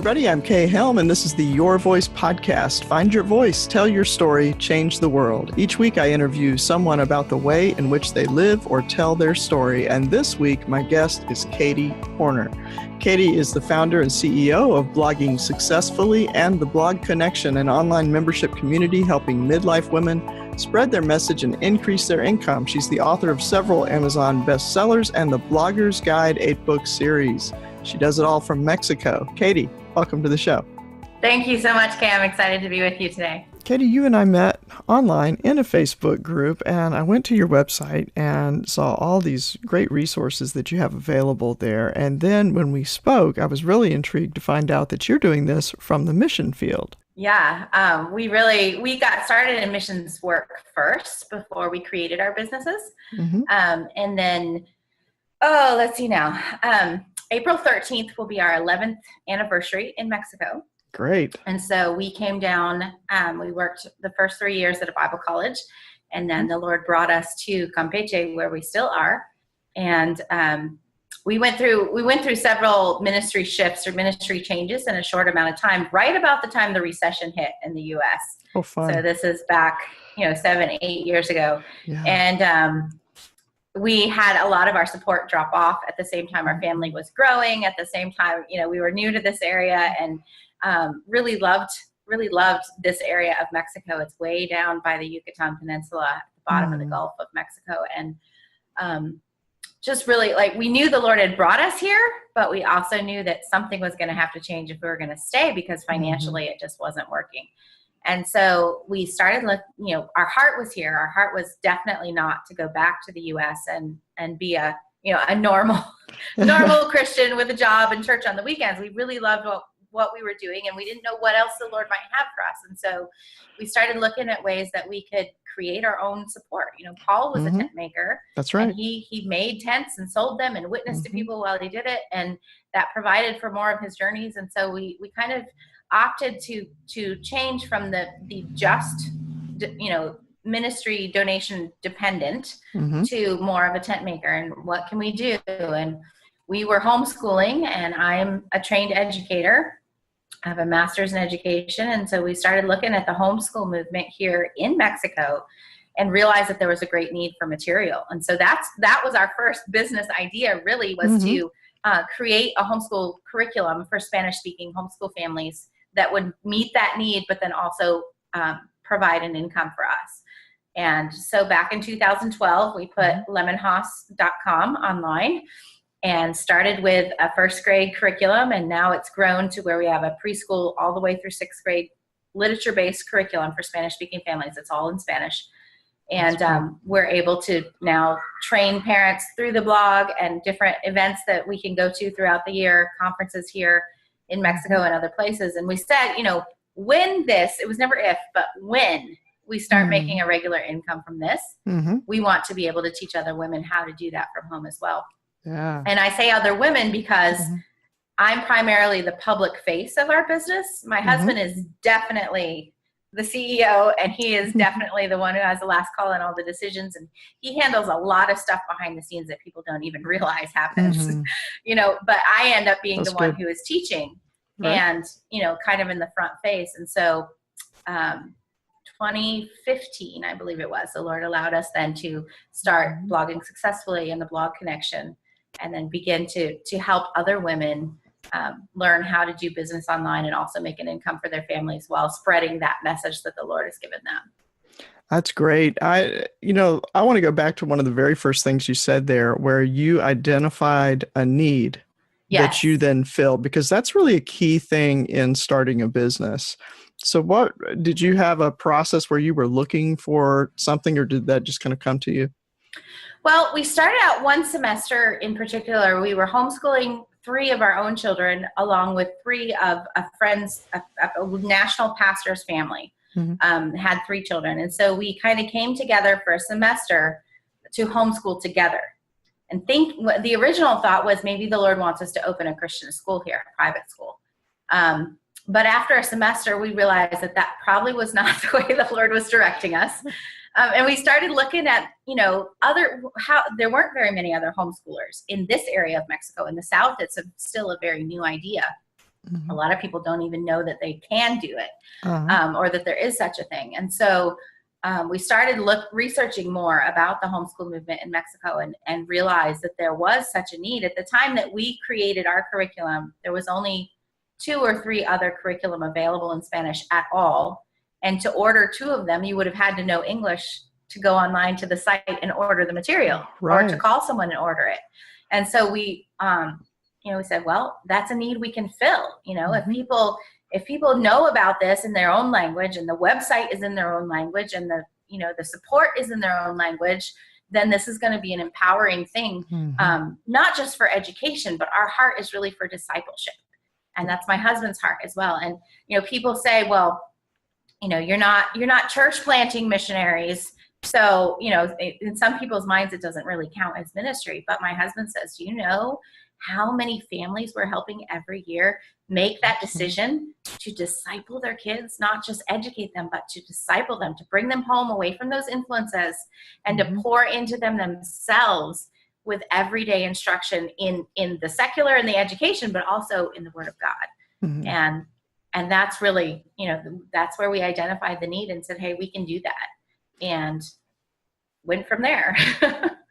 everybody. I'm Kay Helm, and this is the Your Voice podcast. Find your voice, tell your story, change the world. Each week, I interview someone about the way in which they live or tell their story. And this week, my guest is Katie Hornor. Katie is the founder and CEO of Blogging Successfully and the Blog Connection, an online membership community helping midlife women spread their message and increase their income. She's the author of several Amazon bestsellers and the Blogger's Guide 8-book series. She does it all from Mexico. Katie, welcome to the show. Thank you so much, Kay. I'm excited to be with you today. Katie, you and I met online in a Facebook group, and I went to your website and saw all these great resources that you have available there. And then when we spoke, I was really intrigued to find out that you're doing this from the mission field. Yeah, we got started in missions work first before we created our businesses. Mm-hmm. And then, let's see now. April 13th will be our 11th anniversary in Mexico. Great. And so we came down, we worked the first 3 years at a Bible college, and then the Lord brought us to Campeche, where we still are. And we went through several ministry shifts or ministry changes in a short amount of time, right about the time the recession hit in the U.S. Oh, fun. So this is back, 7-8 years ago. Yeah. And we had a lot of our support drop off at the same time our family was growing. At the same time, we were new to this area and really loved this area of Mexico. It's way down by the Yucatan Peninsula at the bottom of the Gulf of Mexico. And just really, we knew the Lord had brought us here, but we also knew that something was going to have to change if we were going to stay, because financially it just wasn't working. And so we started our heart was here. Our heart was definitely not to go back to the U.S. and be a normal Christian with a job and church on the weekends. We really loved what we were doing, and we didn't know what else the Lord might have for us. And so we started looking at ways that we could create our own support. Paul was a tent maker. That's right. And he made tents and sold them and witnessed to people while he did it. And that provided for more of his journeys. And so we kind of opted to change from the just, ministry donation dependent to more of a tent maker. And what can we do? And we were homeschooling, and I'm a trained educator. I have a master's in education. And so we started looking at the homeschool movement here in Mexico and realized that there was a great need for material. And so that was our first business idea, really, was to create a homeschool curriculum for Spanish-speaking homeschool families that would meet that need, but then also provide an income for us. And so back in 2012, we put lemonhouse.com online and started with a first grade curriculum. And now it's grown to where we have a preschool all the way through sixth grade literature-based curriculum for Spanish-speaking families. It's all in Spanish. And we're able to now train parents through the blog and different events that we can go to throughout the year, conferences here in Mexico and other places. And we said, when it was never if, but when we start making a regular income from this, we want to be able to teach other women how to do that from home as well. Yeah. And I say other women because I'm primarily the public face of our business. My husband is definitely the CEO, and he is definitely the one who has the last call on all the decisions. And he handles a lot of stuff behind the scenes that people don't even realize happens, but I end up being the one who is teaching and, kind of in the front face. And so 2015, I believe it was, the Lord allowed us then to start Blogging Successfully and the Blog Connection, and then begin to help other women learn how to do business online and also make an income for their families while spreading that message that the Lord has given them. That's great. I want to go back to one of the very first things you said there, where you identified a need that you then filled, because that's really a key thing in starting a business. So what, did you have a process where you were looking for something, or did that just kind of come to you? Well, we started out one semester in particular. We were homeschooling 3 of our own children, along with 3 of a friend's, a national pastor's family, had 3 children. And so we kind of came together for a semester to homeschool together. And the original thought was maybe the Lord wants us to open a Christian school here, a private school. But after a semester, we realized that probably was not the way the Lord was directing us. And we started looking at, there weren't very many other homeschoolers in this area of Mexico. In the South, it's still a very new idea. A lot of people don't even know that they can do it, or that there is such a thing. And so we started researching more about the homeschool movement in Mexico, and realized that there was such a need. At the time that we created our curriculum, there was only 2 or 3 other curriculum available in Spanish at all. And to order 2 of them, you would have had to know English to go online to the site and order the material, or to call someone and order it. And so we, we said, well, that's a need we can fill. If people know about this in their own language, and the website is in their own language, and the support is in their own language, then this is going to be an empowering thing, not just for education, but our heart is really for discipleship. And that's my husband's heart as well. And, people say, well, you're not church planting missionaries. So, in some people's minds, it doesn't really count as ministry. But my husband says, do you know how many families we're helping every year make that decision to disciple their kids, not just educate them, but to disciple them, to bring them home away from those influences, and to pour into them themselves with everyday instruction in the secular and the education, but also in the Word of God. And that's really, that's where we identified the need and said, hey, we can do that. And went from there.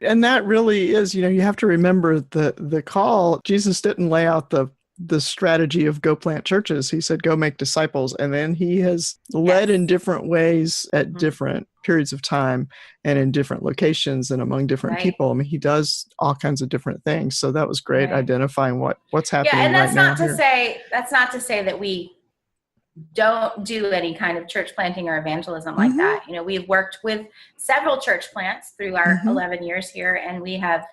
And that really is, you have to remember the call. Jesus didn't lay out the strategy of go plant churches. He said, go make disciples. And then he has led in different ways at different periods of time and in different locations and among different people. I mean, he does all kinds of different things. So that was great, identifying what's happening. Yeah, and that's right not now to say that we don't do any kind of church planting or evangelism like that. We've worked with several church plants through our 11 years here, and we have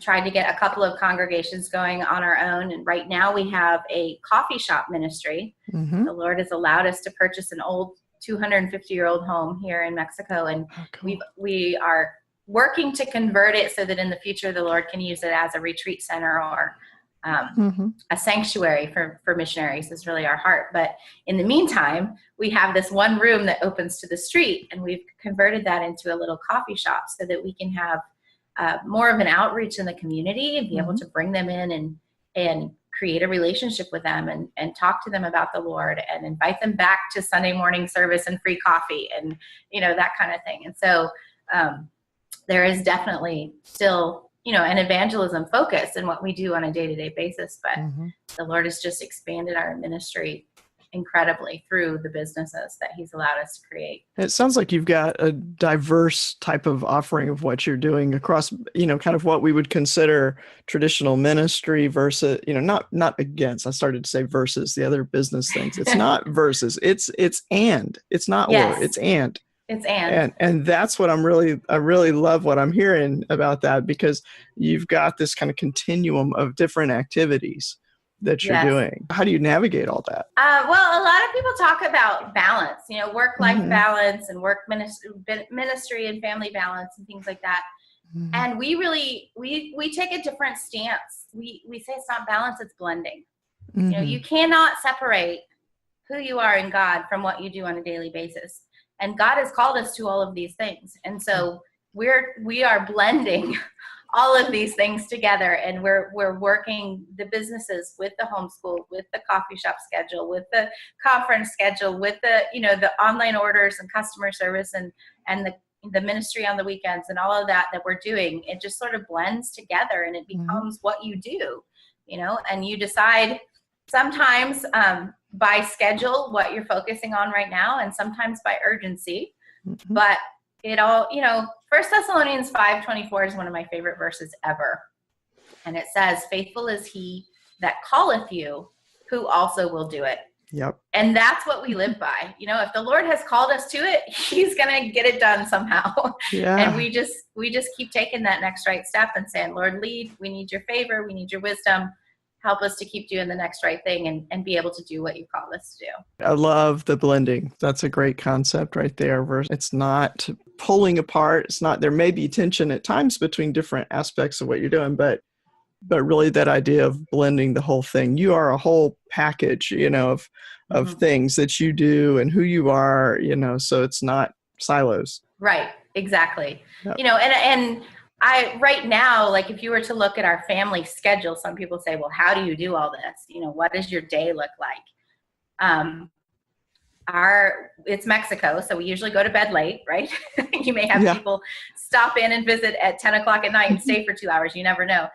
tried to get a couple of congregations going on our own. And right now we have a coffee shop ministry. The Lord has allowed us to purchase an old 250-year-old home here in Mexico, and we are working to convert it so that in the future the Lord can use it as a retreat center or a sanctuary for missionaries is really our heart. But in the meantime, we have this one room that opens to the street, and we've converted that into a little coffee shop so that we can have more of an outreach in the community and be able to bring them in and create a relationship with them and talk to them about the Lord and invite them back to Sunday morning service and free coffee and, that kind of thing. And so there is definitely still an evangelism focus in what we do on a day-to-day basis, but the Lord has just expanded our ministry incredibly through the businesses that he's allowed us to create. It sounds like you've got a diverse type of offering of what you're doing across, kind of what we would consider traditional ministry versus, not against, I started to say versus the other business things. It's not versus, it's not or, it's and. It's and that's what I really love what I'm hearing about that, because you've got this kind of continuum of different activities that you're doing. How do you navigate all that? Well, a lot of people talk about balance, work-life balance and work ministry and family balance and things like that. And we really, we take a different stance. We say it's not balance, it's blending. You cannot separate who you are in God from what you do on a daily basis. And God has called us to all of these things. And so we are blending all of these things together, and we're working the businesses with the homeschool, with the coffee shop schedule, with the conference schedule, with the the online orders and customer service and the ministry on the weekends and all of that we're doing. It just sort of blends together, and it becomes what you do, and you decide sometimes by schedule what you're focusing on right now, and sometimes by urgency. But it all, 1 Thessalonians 5:24 is one of my favorite verses ever. And it says, faithful is he that calleth you, who also will do it. Yep. And that's what we live by. If the Lord has called us to it, he's going to get it done somehow. Yeah. And we just keep taking that next right step and saying, Lord, lead. We need your favor. We need your wisdom. Help us to keep doing the next right thing and be able to do what you call us to do. I love the blending. That's a great concept right there. It's not pulling apart. It's not, there may be tension at times between different aspects of what you're doing, but really that idea of blending the whole thing. You are a whole package, of things that you do and who you are, so it's not silos. Right. Exactly. Yep. And right now, like if you were to look at our family schedule, some people say, well, how do you do all this? You know, what does your day look like? It's Mexico, so we usually go to bed late, right? You may have people stop in and visit at 10 o'clock at night and stay for 2 hours. You never know.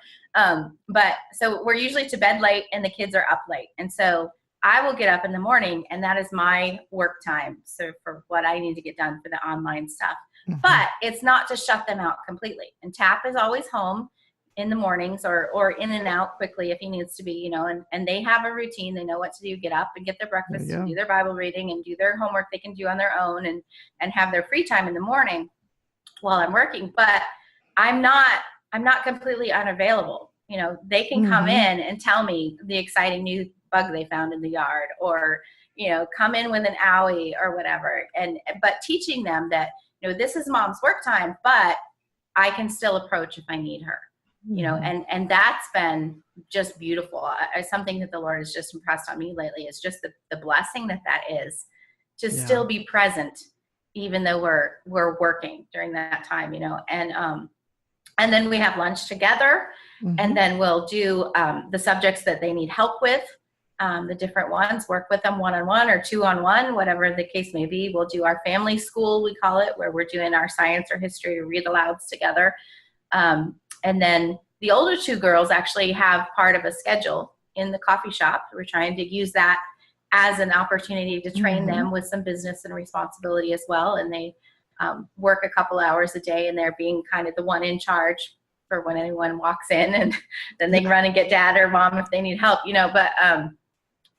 But so we're usually to bed late and the kids are up late. And so I will get up in the morning and that is my work time. So for what I need to get done for the online stuff, but it's not to shut them out completely. And Tap is always home in the mornings or in and out quickly if he needs to be, you know, and they have a routine. They know what to do, get up and get their breakfast and do their Bible reading and do their homework they can do on their own and have their free time in the morning while I'm working. But I'm not completely unavailable. You know, they can come in and tell me the exciting new bug they found in the yard, or, you know, come in with an owie or whatever. But teaching them that, you know, this is mom's work time, but I can still approach if I need her, you know, and that's been just beautiful. Something that the Lord has just impressed on me lately is just the blessing that is to still be present, even though we're working during that time, you know, and then we have lunch together and then we'll do the subjects that they need help with. The different ones, work with them one-on-one or two-on-one, whatever the case may be. We'll do our family school, we call it, where we're doing our science or history or read alouds together. And then the older two girls actually have part of a schedule in the coffee shop. We're trying to use that as an opportunity to train them with some business and responsibility as well. And they work a couple hours a day, and they're being kind of the one in charge for when anyone walks in, and then they can run and get dad or mom if they need help, you know, but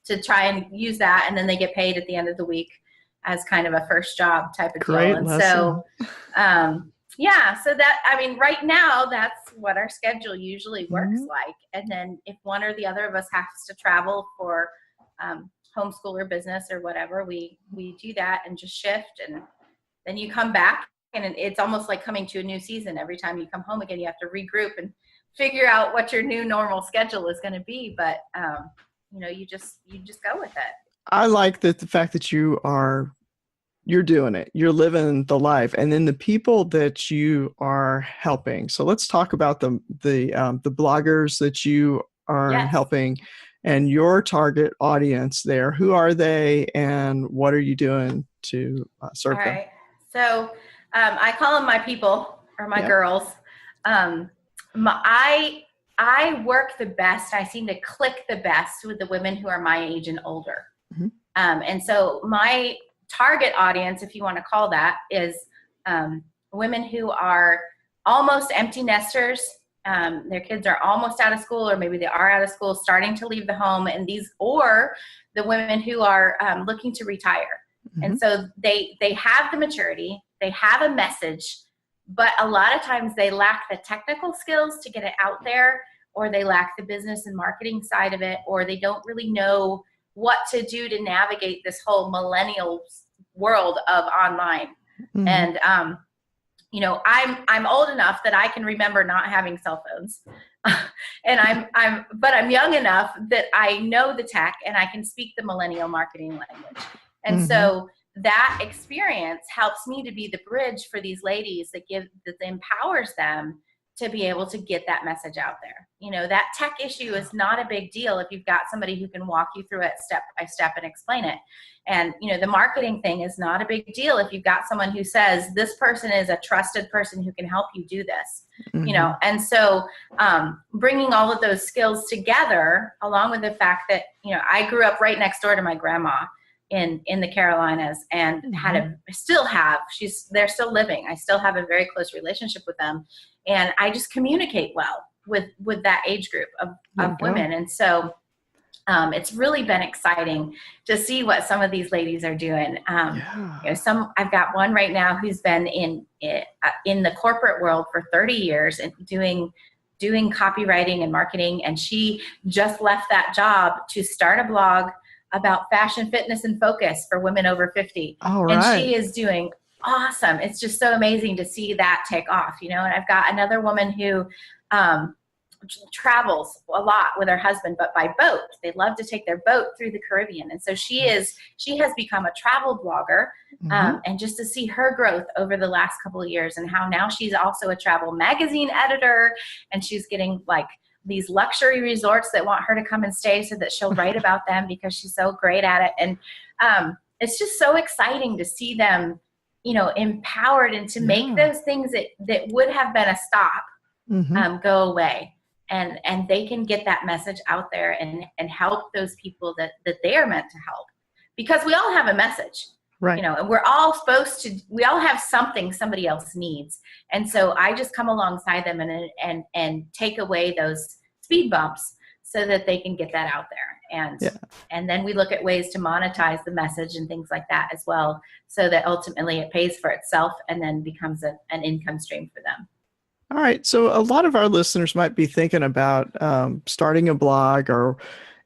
to try and use that, and then they get paid at the end of the week as kind of a first job type of deal. And so, so that, I mean, right now, that's what our schedule usually works like. And then if one or the other of us has to travel for homeschool or business or whatever, we do that and just shift. And then you come back, and it's almost like coming to a new season. Every time you come home again, you have to regroup and figure out what your new normal schedule is going to be. But, you know, you just go with it. I like the fact that you're doing it. You're living the life, and then the people that you are helping. So let's talk about the bloggers that you are helping and your target audience there. Who are they, and what are you doing to serve them? All right. So I call them my people or my girls. I work the best. I seem to click the best with the women who are my age and older. And so my target audience, if you want to call that, is women who are almost empty nesters. Their kids are almost out of school, or maybe they are out of school, starting to leave the home, and or the women who are looking to retire. And so they have the maturity, they have a message, but a lot of times they lack the technical skills to get it out there, or they lack the business and marketing side of it, or they don't really know what to do to navigate this whole millennial world of online. And, you know, I'm old enough that I can remember not having cell phones, and but I'm young enough that I know the tech and I can speak the millennial marketing language. And so that experience helps me to be the bridge for these ladies that empowers them to be able to get that message out there. You know, that tech issue is not a big deal if you've got somebody who can walk you through it step by step and explain it. And, you know, the marketing thing is not a big deal if you've got someone who says, this person is a trusted person who can help you do this, you know. And so bringing all of those skills together, along with the fact that, you know, I grew up right next door to my grandma in the Carolinas, and they're still living. I still have a very close relationship with them, and I just communicate well with that age group of women. And so it's really been exciting to see what some of these ladies are doing. You know, I've got one right now who's been in the corporate world for 30 years and doing copywriting and marketing, and she just left that job to start a blog about fashion, fitness, and focus for women over 50. And she is doing awesome. It's just so amazing to see that take off, you know. And I've got another woman who travels a lot with her husband, but by boat. They love to take their boat through the Caribbean. And so she has become a travel blogger. And just to see her growth over the last couple of years, and how now she's also a travel magazine editor, and she's getting like these luxury resorts that want her to come and stay so that she'll write about them because she's so great at it. And it's just so exciting to see them, empowered, and to make those things that would have been a stop go away. And they can get that message out there and help those people that they are meant to help, because we all have a message, right? And we're all we all have something somebody else needs. And so I just come alongside them and take away those speed bumps so that they can get that out there. And then we look at ways to monetize the message and things like that as well, so that ultimately it pays for itself and then becomes an income stream for them. All right. So a lot of our listeners might be thinking about starting a blog, or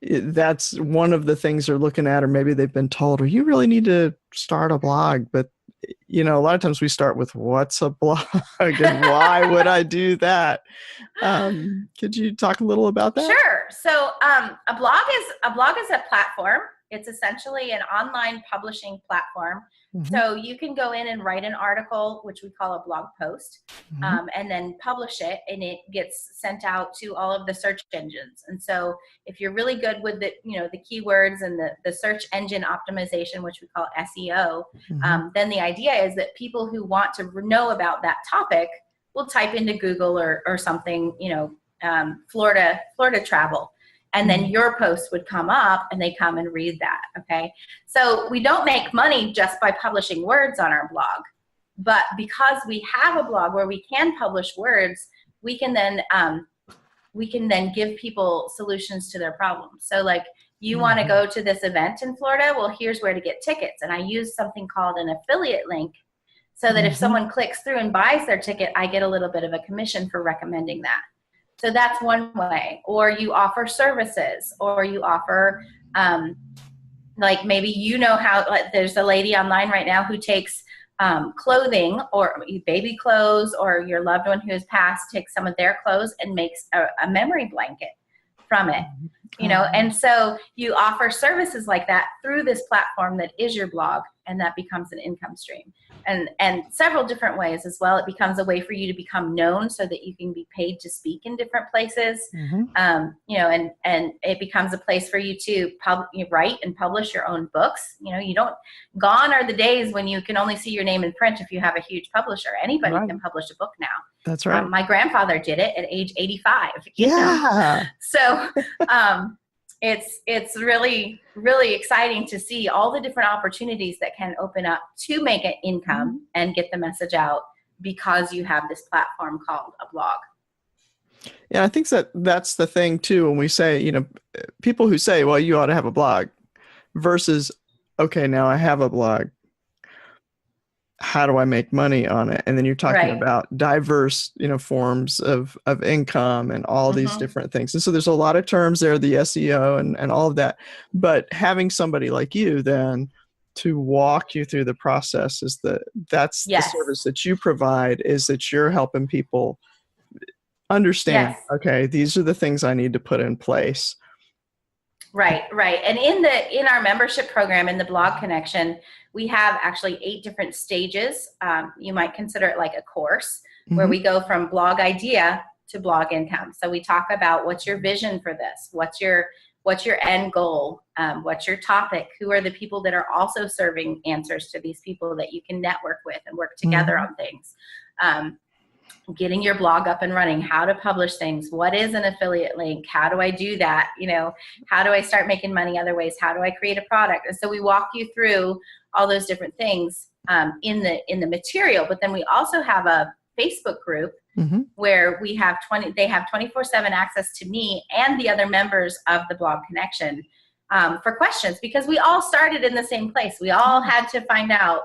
that's one of the things they're looking at, or maybe they've been told, or you really need to start a blog. But, a lot of times we start with, what's a blog and why would I do that? Could you talk a little about that? Sure. So a blog is a platform. It's essentially an online publishing platform. So you can go in and write an article, which we call a blog post, and then publish it, and it gets sent out to all of the search engines. And so if you're really good with the keywords and the search engine optimization, which we call SEO, then the idea is that people who want to know about that topic will type into Google or something, Florida travel. And then your post would come up and they come and read that. Okay. So we don't make money just by publishing words on our blog, but because we have a blog where we can publish words, we can then give people solutions to their problems. So like, you want to go to this event in Florida? Well, here's where to get tickets. And I use something called an affiliate link, so that if someone clicks through and buys their ticket, I get a little bit of a commission for recommending that. So that's one way. Or you offer services, or you offer, like maybe how, like there's a lady online right now who takes clothing, or baby clothes, or your loved one who has passed takes some of their clothes and makes a memory blanket from it. And so you offer services like that through this platform that is your blog, and that becomes an income stream. And several different ways as well. It becomes a way for you to become known, so that you can be paid to speak in different places. And it becomes a place for you to write and publish your own books. Gone are the days when you can only see your name in print if you have a huge publisher. Anybody can publish a book now. That's right. My grandfather did it at age 85. So it's really, really exciting to see all the different opportunities that can open up to make an income and get the message out, because you have this platform called a blog. Yeah, I think that's the thing too. When we say, people who say, well, you ought to have a blog, versus, okay, now I have a blog, how do I make money on it? And then you're talking about diverse, forms of income and all these different things. And so there's a lot of terms there, the SEO and all of that. But having somebody like you then to walk you through the process that's the service that you provide, is that you're helping people understand, okay, these are the things I need to put in place. Right. And in our membership program, in the Blog Connection, we have actually 8 different stages. You might consider it like a course, where we go from blog idea to blog income. So we talk about, what's your vision for this? What's your end goal? What's your topic? Who are the people that are also serving answers to these people that you can network with and work together on things? Getting your blog up and running, how to publish things, what is an affiliate link, how do I do that, how do I start making money other ways, how do I create a product? And so we walk you through all those different things in the material. But then we also have a Facebook group where they have 24/7 access to me and the other members of the Blog Connection for questions, because we all started in the same place. We all had to find out,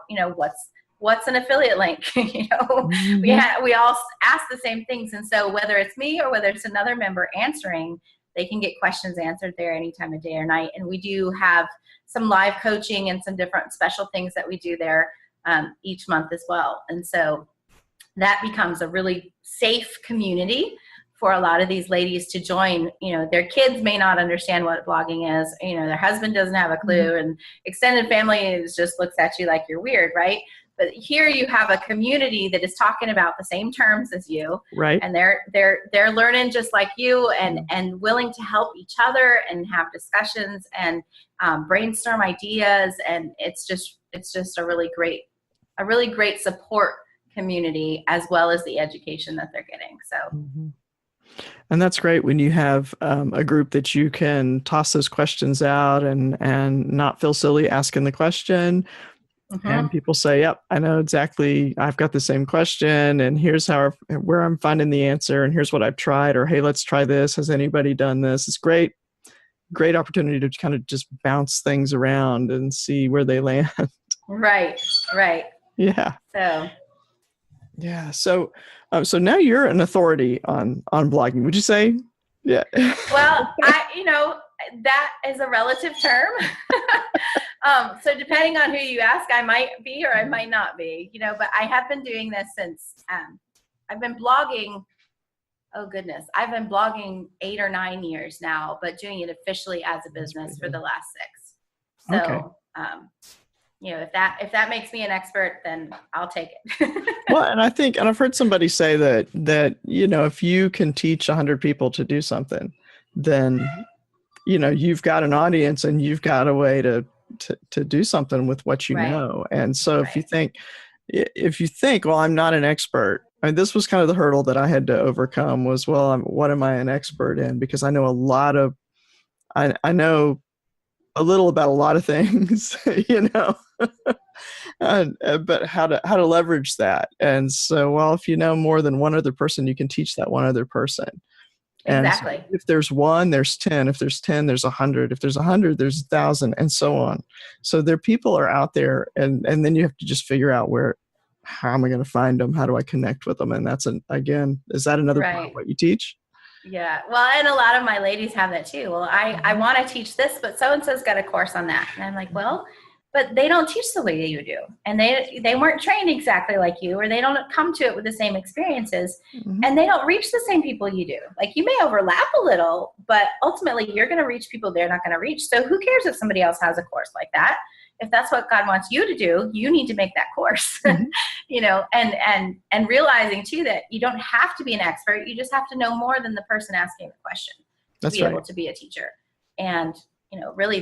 what's an affiliate link? We all ask the same things. And so whether it's me or whether it's another member answering, they can get questions answered there any time of day or night. And we do have some live coaching and some different special things that we do there each month as well. And so that becomes a really safe community for a lot of these ladies to join. Their kids may not understand what blogging is. Their husband doesn't have a clue, and extended family just looks at you like you're weird, right? But here you have a community that is talking about the same terms as you, right? And they're learning just like you, and willing to help each other and have discussions and brainstorm ideas, and it's just a really great support community, as well as the education that they're getting. So. And that's great when you have a group that you can toss those questions out and not feel silly asking the question. And people say, yep, I know exactly. I've got the same question, and here's where I'm finding the answer, and here's what I've tried, or hey, let's try this. Has anybody done this? It's great opportunity to kind of just bounce things around and see where they land. Right. Yeah. So now you're an authority on blogging, would you say? Yeah. Well, that is a relative term. So depending on who you ask, I might be or I might not be, but I have been doing this since I've been blogging. Oh goodness. I've been blogging 8 or 9 years now, but doing it officially as a business for the last 6. So, okay. If that makes me an expert, then I'll take it. Well, and I've heard somebody say that if you can teach 100 people to do something, then you've got an audience and you've got a way to do something with what you know. And so if you think, well, I'm not an expert. I mean, this was kind of the hurdle that I had to overcome was, well, what am I an expert in? Because I know I know a little about a lot of things, but how to leverage that. And so, well, if you know more than one other person, you can teach that one other person. Exactly. And so if there's 1, there's 10. If there's 10, there's 100. If there's 100, there's 1,000, and so on. So people are out there, and then you have to just figure out how am I going to find them? How do I connect with them? And that's is that another part of what you teach? Yeah. Well, and a lot of my ladies have that too. Well, I want to teach this, but so-and-so's got a course on that. And I'm like, well, but they don't teach the way you do. And they weren't trained exactly like you, or they don't come to it with the same experiences, and they don't reach the same people you do. Like, you may overlap a little, but ultimately you're going to reach people they're not going to reach. So who cares if somebody else has a course like that? If that's what God wants you to do, you need to make that course, and realizing too that you don't have to be an expert. You just have to know more than the person asking the question to be able to be a teacher. And, really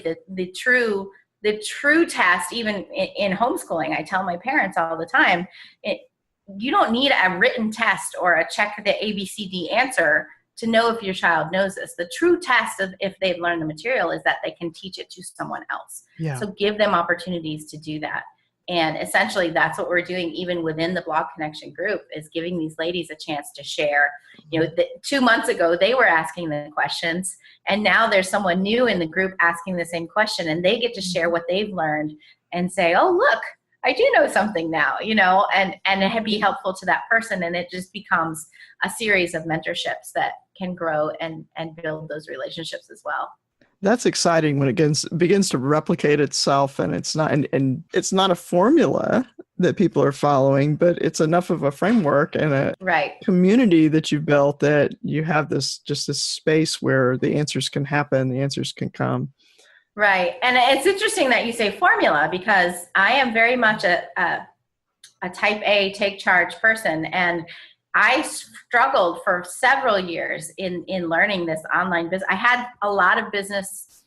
the true test, even in homeschooling, I tell my parents all the time, you don't need a written test or a check the ABCD answer to know if your child knows this. The true test of if they've learned the material is that they can teach it to someone else. Yeah. So give them opportunities to do that. And essentially that's what we're doing even within the Blog Connection group, is giving these ladies a chance to share. 2 months ago, they were asking the questions, and now there's someone new in the group asking the same question, and they get to share what they've learned and say, oh, look, I do know something now, and it be helpful to that person. And it just becomes a series of mentorships that can grow and build those relationships as well. That's exciting when it begins to replicate itself, and it's not a formula that people are following, but it's enough of a framework and a community that you've built that you have this space where the answers can happen, the answers can come. Right. And it's interesting that you say formula, because I am very much a type A, take charge person. And I struggled for several years in learning this online business. I had a lot of business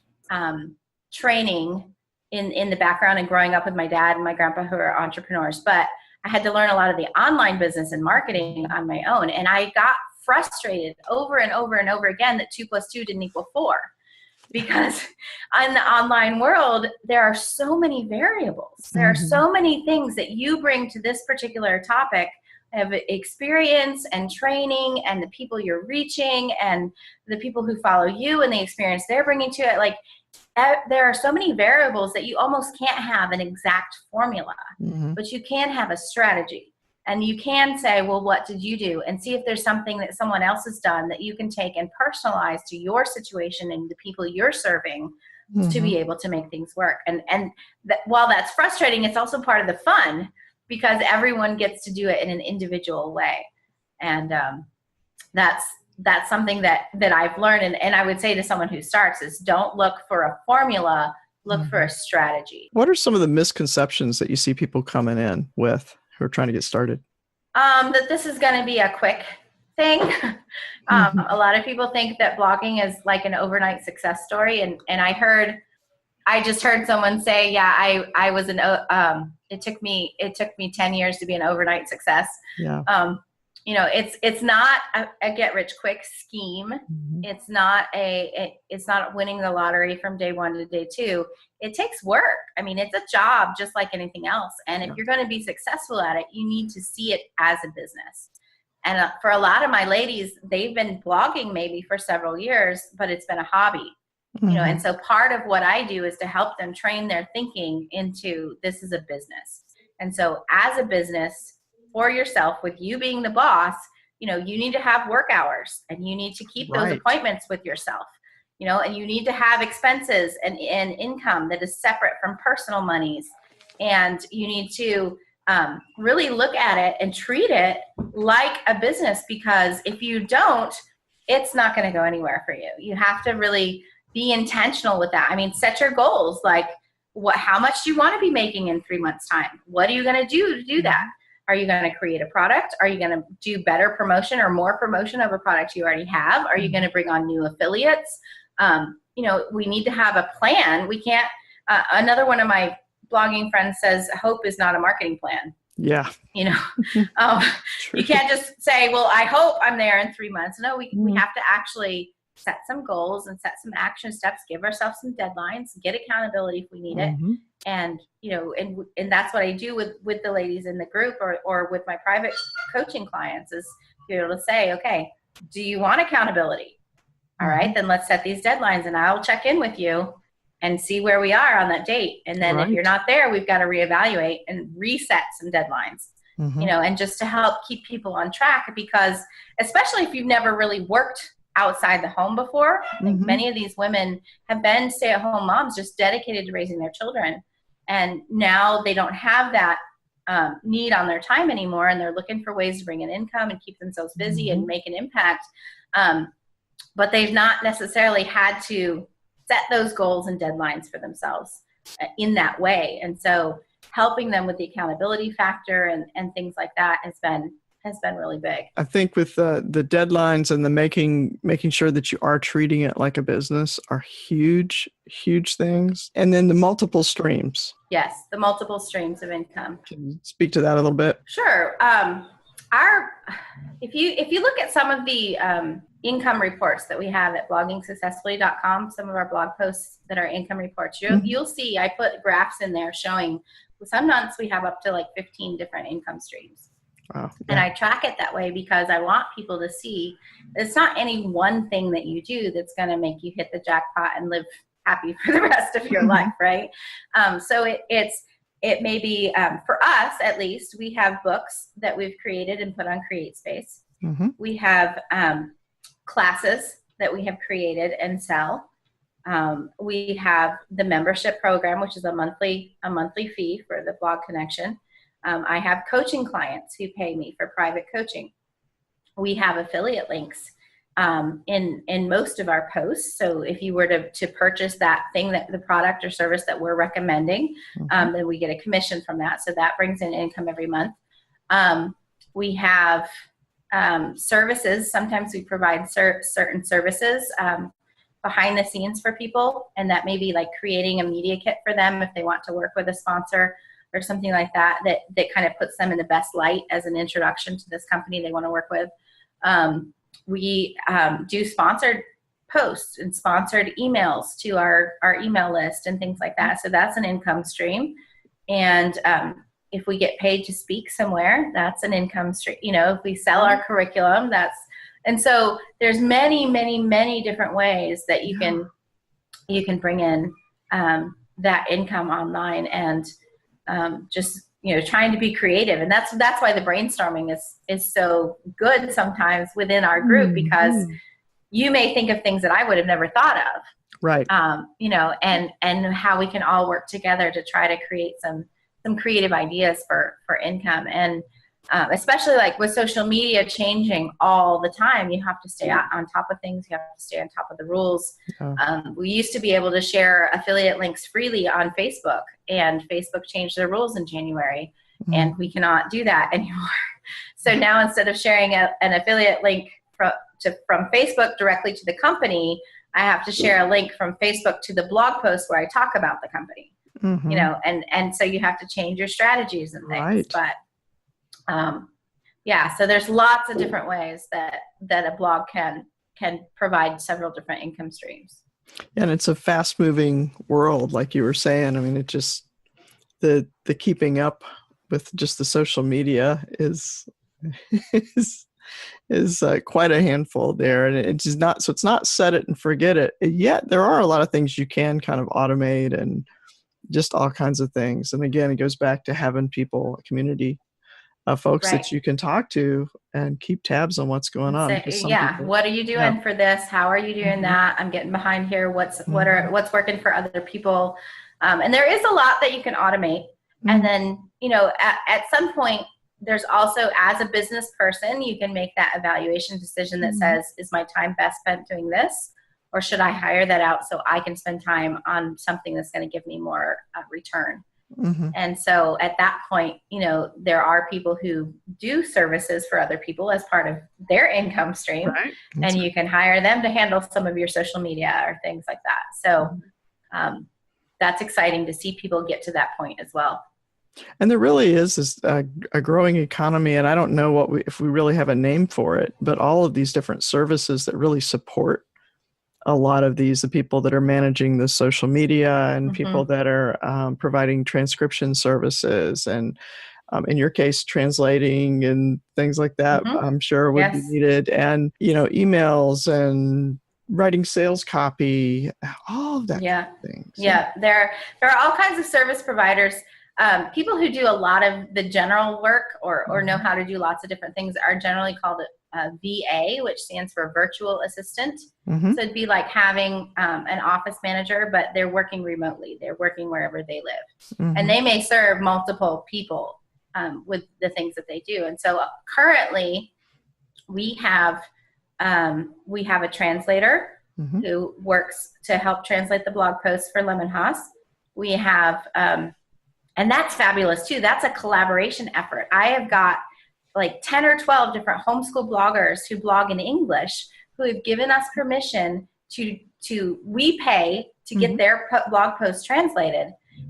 training in the background and growing up with my dad and my grandpa, who are entrepreneurs, but I had to learn a lot of the online business and marketing on my own. And I got frustrated over and over and over again that 2 + 2 didn't equal 4. Because in the online world, there are so many variables. There are so many things that you bring to this particular topic of experience and training, and the people you're reaching, and the people who follow you and the experience they're bringing to it. Like, there are so many variables that you almost can't have an exact formula, but you can have a strategy. And you can say, well, what did you do? And see if there's something that someone else has done that you can take and personalize to your situation and the people you're serving to be able to make things work. And while that's frustrating, it's also part of the fun, because everyone gets to do it in an individual way. And that's that's something that I've learned. And I would say to someone who starts is don't look for a formula, look for a strategy. What are some of the misconceptions that you see people coming in with who are trying to get started? That this is going to be a quick thing. A lot of people think that blogging is like an overnight success story. And I just heard someone say, yeah, I was it took me 10 years to be an overnight success. Yeah. It's not a get rich quick scheme. It's not winning the lottery from day one to day two. It takes work. I mean, it's a job just like anything else. And if you're going to be successful at it, you need to see it as a business. And for a lot of my ladies, they've been blogging maybe for several years, but it's been a hobby. And so part of what I do is to help them train their thinking into this is a business. And so as a business for yourself, with you being the boss, you need to have work hours and you need to keep those appointments with yourself, and you need to have expenses and income that is separate from personal monies. And you need to really look at it and treat it like a business, because if you don't, it's not going to go anywhere for you. You have to really be intentional with that. I mean, set your goals. Like, how much do you want to be making in 3 months' time? What are you going to do to do that? Are you going to create a product? Are you going to do better promotion or more promotion of a product you already have? Are you going to bring on new affiliates? We need to have a plan. We can't, another one of my blogging friends says, hope is not a marketing plan. Yeah. You can't just say, well, I hope I'm there in 3 months. No, we have to actually set some goals and set some action steps, give ourselves some deadlines, get accountability if we need it. And, and that's what I do with the ladies in the group or with my private coaching clients, is to be able to say, okay, do you want accountability? All right, then let's set these deadlines and I'll check in with you and see where we are on that date. And then if you're not there, we've got to reevaluate and reset some deadlines, and just to help keep people on track, because especially if you've never really worked outside the home before, I think many of these women have been stay-at-home moms just dedicated to raising their children. And now they don't have that need on their time anymore. And they're looking for ways to bring in income and keep themselves busy and make an impact. But they've not necessarily had to set those goals and deadlines for themselves in that way. And so helping them with the accountability factor and things like that has been really big. I think with the deadlines and the making sure that you are treating it like a business are huge things. And then the multiple streams. Yes, the multiple streams of income. Can you speak to that a little bit? Sure. If you look at some of the income reports that we have at bloggingsuccessfully.com, some of our blog posts that are income reports, you'll see I put graphs in there showing some months we have up to like 15 different income streams. Wow. Yeah. And I track it that way because I want people to see it's not any one thing that you do that's going to make you hit the jackpot and live happy for the rest of your life, right? So it may be, for us at least, we have books that we've created and put on CreateSpace. We have classes that we have created and sell. We have the membership program, which is a monthly fee for the blog connection. I have coaching clients who pay me for private coaching. We have affiliate links in most of our posts. So if you were to purchase that thing, that the product or service that we're recommending, then we get a commission from that. So that brings in income every month. We have services. Sometimes we provide certain services behind the scenes for people, and that may be like creating a media kit for them if they want to work with a sponsor or something like that kind of puts them in the best light as an introduction to this company they want to work with. We do sponsored posts and sponsored emails to our email list and things like that. So that's an income stream. And if we get paid to speak somewhere, that's an income stream. If we sell our curriculum, and so there's many, many, many different ways that you can bring in that income online, and just trying to be creative. And that's why the brainstorming is so good sometimes within our group, because you may think of things that I would have never thought of, right? And how we can all work together to try to create some creative ideas for income. And especially like with social media changing all the time, you have to stay on top of things. You have to stay on top of the rules. We used to be able to share affiliate links freely on Facebook, and Facebook changed their rules in January, and we cannot do that anymore. So now instead of sharing an affiliate link from Facebook directly to the company, I have to share a link from Facebook to the blog post where I talk about the company. You know, and so you have to change your strategies and things. But yeah, so there's lots of different ways that a blog can provide several different income streams. And it's a fast moving world, like you were saying. I mean, it just, the keeping up with just the social media is quite a handful there. And it's not set it and forget it. Yet there are a lot of things you can kind of automate and just all kinds of things. And again, it goes back to having people, a community of folks that you can talk to and keep tabs on what's going on. People, what are you doing for this? How are you doing that? I'm getting behind here. What's working for other people? And there is a lot that you can automate. And then, you know, at some point, there's also, as a business person, you can make that evaluation decision that says, is my time best spent doing this? Or should I hire that out so I can spend time on something that's going to give me more return? And so at that point, you know, there are people who do services for other people as part of their income stream, and you can hire them to handle some of your social media or things like that. So that's exciting to see people get to that point as well. And there really is a growing economy, and I don't know if we really have a name for it, but all of these different services that really support a lot of the people that are managing the social media and people that are providing transcription services and in your case, translating and things like that, I'm sure would be needed. And, you know, emails and writing sales copy, all of that kind of thing. So. Yeah, there are all kinds of service providers. People who do a lot of the general work or know how to do lots of different things are generally called a VA, which stands for virtual assistant. So it'd be like having an office manager, but they're working remotely. They're working wherever they live. And they may serve multiple people with the things that they do. And so currently we have a translator who works to help translate the blog posts for Lemon Haas. We have, and that's fabulous too. That's a collaboration effort. I have got like 10 or 12 different homeschool bloggers who blog in English who have given us permission we pay to get their blog posts translated.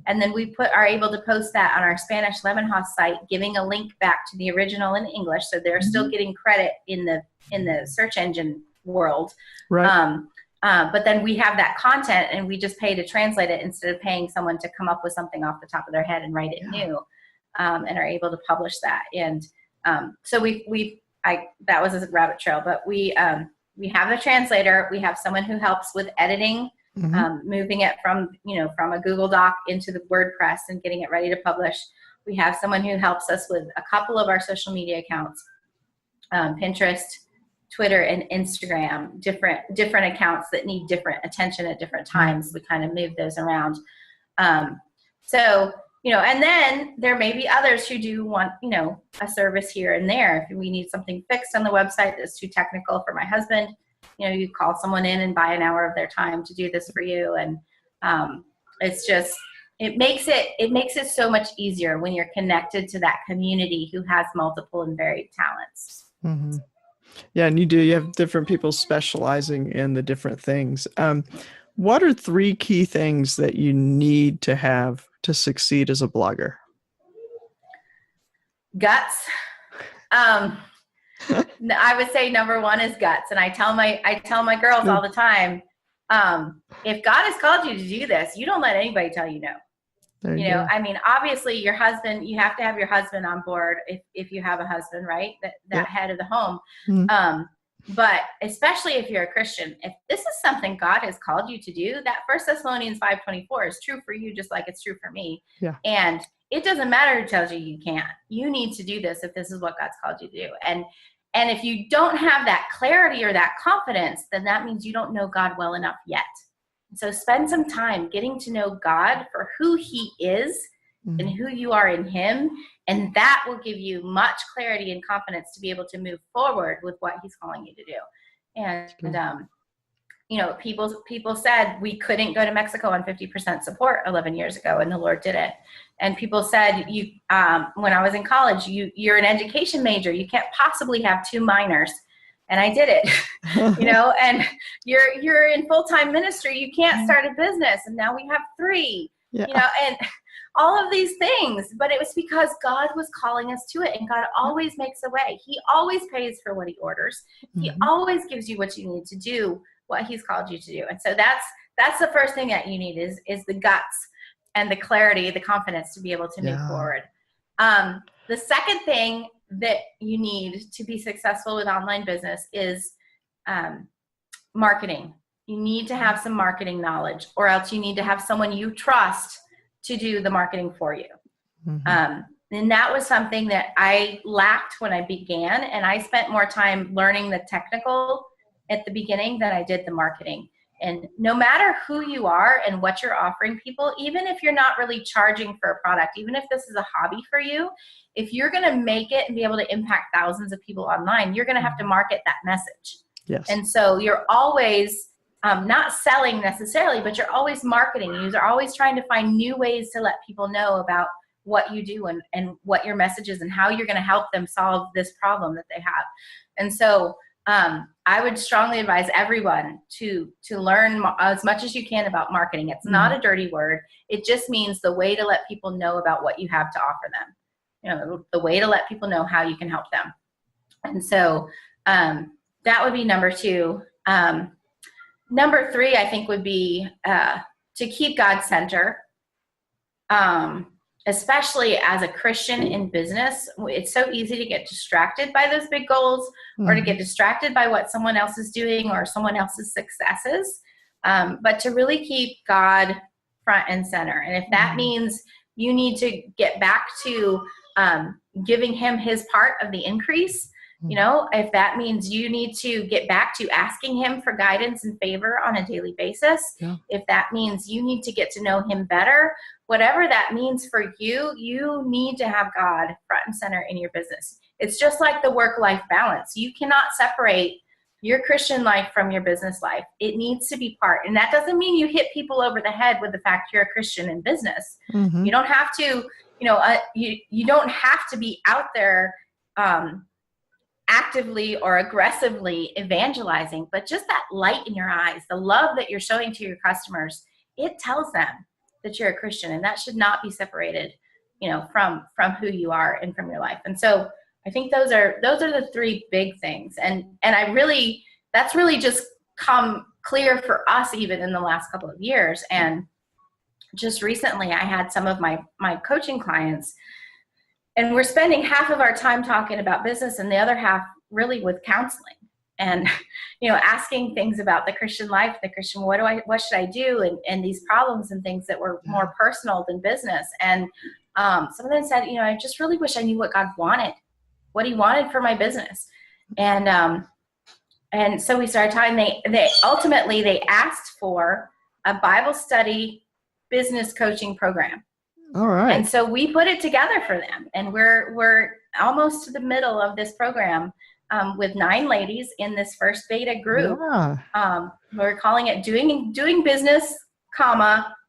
And then we are able to post that on our Spanish Lemon Haas site, giving a link back to the original in English. So they're still getting credit in the search engine world. Right. But then we have that content and we just pay to translate it instead of paying someone to come up with something off the top of their head and write it new, and are able to publish that. And so that was a rabbit trail, but we have the translator. We have someone who helps with editing, moving it from a Google Doc into the WordPress and getting it ready to publish. We have someone who helps us with a couple of our social media accounts, Pinterest, Twitter, and Instagram, different accounts that need different attention at different times. We kind of move those around. So, and then there may be others who do want, a service here and there. If we need something fixed on the website that's too technical for my husband, you call someone in and buy an hour of their time to do this for you. And it makes it so much easier when you're connected to that community who has multiple and varied talents. Yeah, and you have different people specializing in the different things. What are 3 key things that you need to have to succeed as a blogger? Guts. I would say number 1 is guts. And I tell my girls all the time, if God has called you to do this, you don't let anybody tell you no. I mean, obviously your husband, you have to have your husband on board if you have a husband, right? That head of the home. But especially if you're a Christian, if this is something God has called you to do, that 1 Thessalonians 5:24 is true for you just like it's true for me. Yeah. And it doesn't matter who tells you can't. You need to do this if this is what God's called you to do. And if you don't have that clarity or that confidence, then that means you don't know God well enough yet. So spend some time getting to know God for who he is and who you are in him. And that will give you much clarity and confidence to be able to move forward with what he's calling you to do. And people said we couldn't go to Mexico on 50% support 11 years ago, and the Lord did it. And people said, when I was in college, you're an education major, you can't possibly have 2 minors. And I did it, and you're in full-time ministry, you can't start a business. And now we have 3, and all of these things. But it was because God was calling us to it, and God always makes a way. He always pays for what he orders. He always gives you what you need to do what he's called you to do. And so that's the first thing that you need is the guts and the clarity, the confidence to be able to move forward. The second thing that you need to be successful with online business is marketing. You need to have some marketing knowledge, or else you need to have someone you trust to do the marketing for you. And that was something that I lacked when I began, and I spent more time learning the technical at the beginning than I did the marketing. And no matter who you are and what you're offering people, even if you're not really charging for a product, even if this is a hobby for you, if you're going to make it and be able to impact thousands of people online, you're going to have to market that message. Yes. And so you're always not selling necessarily, but you're always marketing. You're always trying to find new ways to let people know about what you do and what your message is and how you're going to help them solve this problem that they have. And so I would strongly advise everyone to learn as much as you can about marketing. It's not a dirty word. It just means the way to let people know about what you have to offer them. The way to let people know how you can help them. And so that would be number 2. Number 3, I think, would be to keep God center. Especially as a Christian in business, it's so easy to get distracted by those big goals or to get distracted by what someone else is doing or someone else's successes. But to really keep God front and center. And if that means you need to get back to giving him his part of the increase, if that means you need to get back to asking him for guidance and favor on a daily basis, if that means you need to get to know him better, whatever that means for you, you need to have God front and center in your business. It's just like the work-life balance. You cannot separate your Christian life from your business life. It needs to be part. And that doesn't mean you hit people over the head with the fact you're a Christian in business. You don't have to, you don't have to be out there actively or aggressively evangelizing, but just that light in your eyes, the love that you're showing to your customers, it tells them that you're a Christian, and that should not be separated, from who you are and from your life. And so I think those are the 3 big things. And that's really just come clear for us even in the last couple of years. And just recently I had some of my coaching clients, and we're spending half of our time talking about business and the other half really with counseling and, asking things about the Christian life, the Christian, what should I do? And these problems and things that were more personal than business. And some of them said, I just really wish I knew what God wanted, what he wanted for my business. And so we started talking. They ultimately asked for a Bible study business coaching program. All right. And so we put it together for them, and we're almost to the middle of this program with 9 ladies in this first beta group. We're calling it doing business,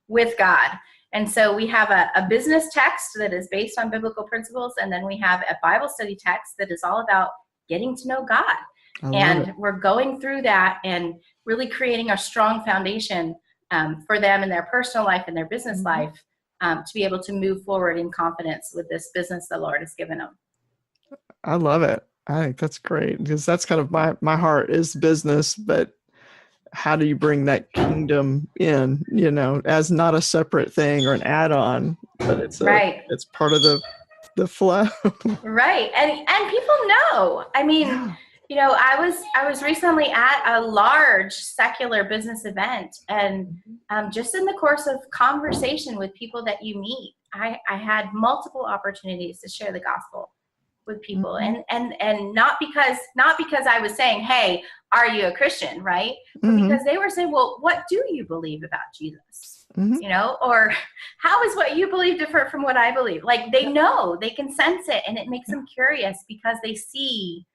with God. And so we have a business text that is based on biblical principles, and then we have a Bible study text that is all about getting to know God. And we're going through that and really creating a strong foundation for them in their personal life and their business life. To be able to move forward in confidence with this business the Lord has given them. I love it. I think that's great, because that's kind of my heart is business, but how do you bring that kingdom in, as not a separate thing or an add-on, but it's it's part of the flow. Right. And people know. I mean, I was recently at a large secular business event, and just in the course of conversation with people that you meet, I had multiple opportunities to share the gospel with people. And not because I was saying, hey, are you a Christian, right? But because they were saying, well, what do you believe about Jesus? You know, or how is what you believe different from what I believe? Like, they know, they can sense it, and it makes them curious because they see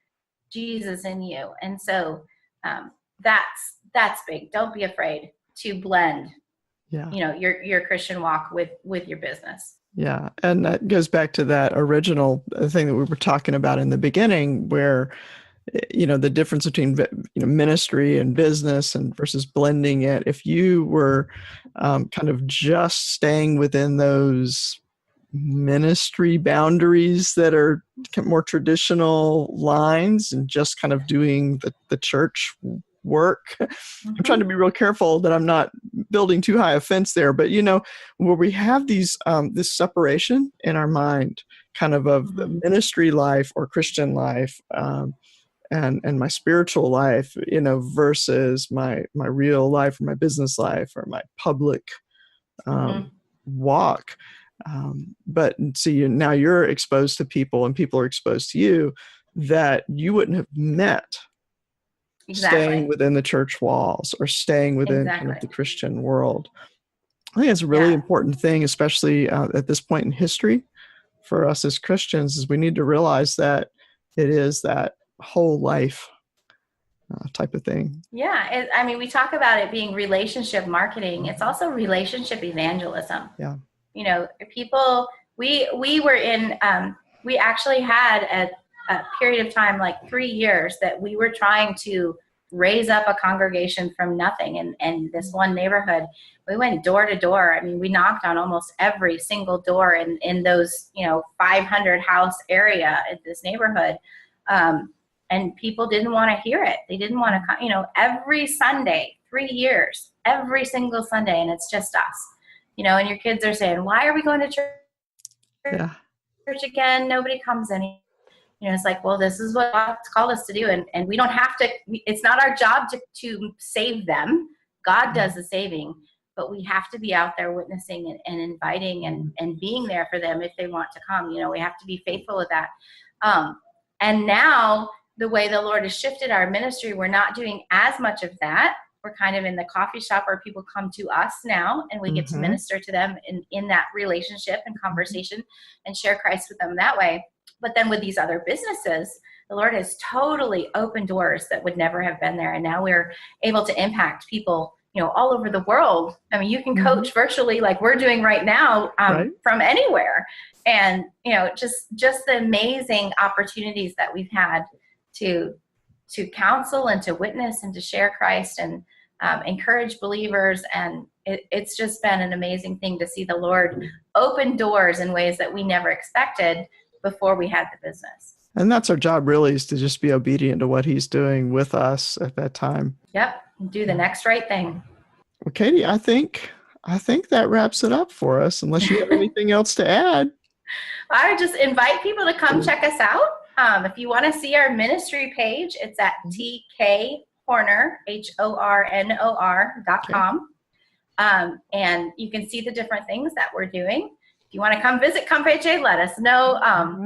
Jesus in you. And so that's big. Don't be afraid to blend, you know, your Christian walk with your business. Yeah. And that goes back to that original thing that we were talking about in the beginning, where, you know, the difference between, you know, ministry and business and versus blending it. If you were kind of just staying within those ministry boundaries that are more traditional lines and just kind of doing the church work. I'm trying to be real careful that I'm not building too high a fence there, but you know, where we have these this separation in our mind, kind of the ministry life or Christian life, and my spiritual life, you know, versus my real life or my business life or my public walk. But see, now you're exposed to people, and people are exposed to you that you wouldn't have met staying within the church walls or staying within kind of the Christian world. I think it's a really important thing, especially at this point in history for us as Christians, is we need to realize that it is that whole life type of thing. Yeah. I mean, we talk about it being relationship marketing. It's also relationship evangelism. Yeah. You know, people, we were in, we actually had a period of time, like 3 years, that we were trying to raise up a congregation from nothing. And this one neighborhood, we went door to door. I mean, we knocked on almost every single door in those, you know, 500 house area in this neighborhood. And people didn't want to hear it. They didn't want to, you know, every Sunday, 3 years, every single Sunday. And it's just us, you know, and your kids are saying, why are we going to church again? Nobody comes any. You know, it's like, well, this is what God's called us to do. And we don't have to, it's not our job to save them. God does the saving, but we have to be out there witnessing and inviting and being there for them if they want to come. You know, we have to be faithful with that. And now the way the Lord has shifted our ministry, we're not doing as much of that. We're kind of in the coffee shop where people come to us now, and we get to minister to them in that relationship and conversation and share Christ with them that way. But then with these other businesses, the Lord has totally opened doors that would never have been there. And now we're able to impact people, you know, all over the world. I mean, you can coach virtually like we're doing right now from anywhere. And, you know, just the amazing opportunities that we've had to counsel and to witness and to share Christ and encourage believers. And it's just been an amazing thing to see the Lord open doors in ways that we never expected before we had the business. And that's our job, really, is to just be obedient to what he's doing with us at that time. Yep. Do the next right thing. Well, Katie, I think that wraps it up for us, unless you have anything else to add. I would just invite people to come check us out. If you want to see our ministry page, it's at tkhornor, HORNOR.com. And you can see the different things that we're doing. If you want to come visit Campeche, let us know.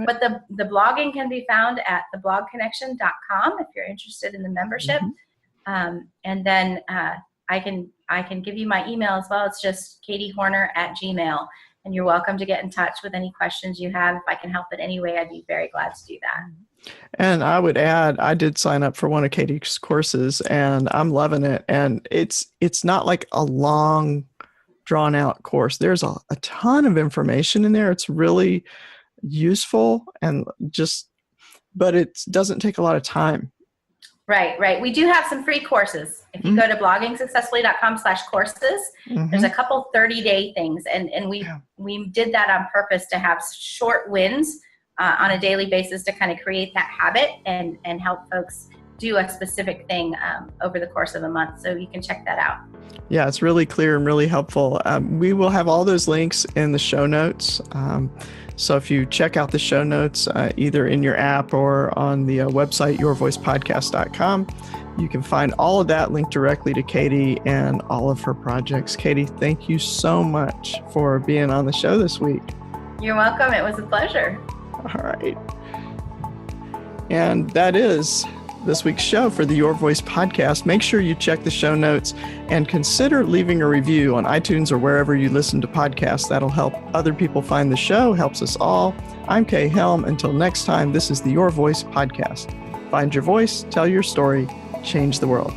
But the blogging can be found at theblogconnection.com if you're interested in the membership. And then I can give you my email as well. It's just katiehornor@gmail.com. And you're welcome to get in touch with any questions you have. If I can help in any way, I'd be very glad to do that. And I would add, I did sign up for one of Katie's courses, and I'm loving it. And it's not like a long, drawn out course. There's a ton of information in there. It's really useful but it doesn't take a lot of time. Right. We do have some free courses. If you go to bloggingsuccessfully.com/courses, there's a couple 30-day things. And we did that on purpose to have short wins on a daily basis to kind of create that habit and help folks do a specific thing over the course of a month. So you can check that out. Yeah, it's really clear and really helpful. We will have all those links in the show notes. So if you check out the show notes, either in your app or on the website, yourvoicepodcast.com, you can find all of that linked directly to Katie and all of her projects. Katie, thank you so much for being on the show this week. You're welcome. It was a pleasure. All right. And that is this week's show for the Your Voice podcast. Make sure you check the show notes and consider leaving a review on iTunes or wherever you listen to podcasts. That'll help other people find the show, helps us all. I'm Kay Helm. Until next time, this is the Your Voice podcast. Find your voice, tell your story, change the world.